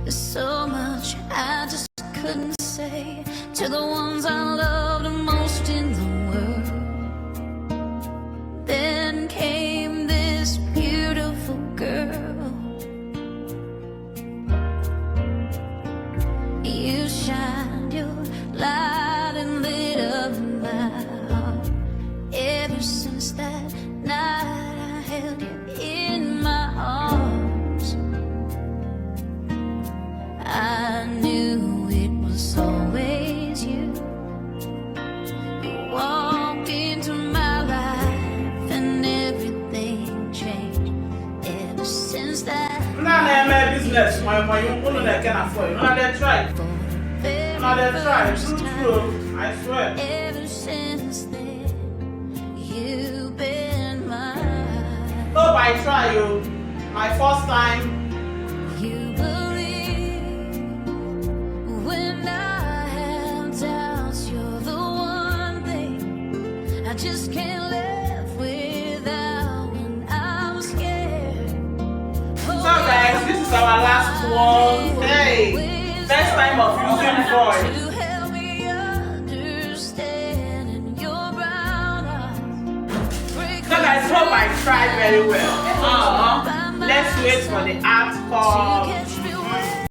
There's so much I just couldn't say to the ones I loved the most in the world. Then came this beautiful girl. You shined your light and lit up my heart. Ever since that night I held you in my arms. I knew it was always you. You walked into my life and everything changed. Ever since that my business, my own that can afford. Not that try. Not that try. It's true. I swear. Ever since then, you've been mine. Hope I try you. My first time. You believe when I have doubts, you're the one thing I just can't live without when I'm scared. So guys, this is our last one. Hey, first time of using voice. To help me understand in your brown eyes. Break So guys, hope I tried very well. Let's wait for the art call.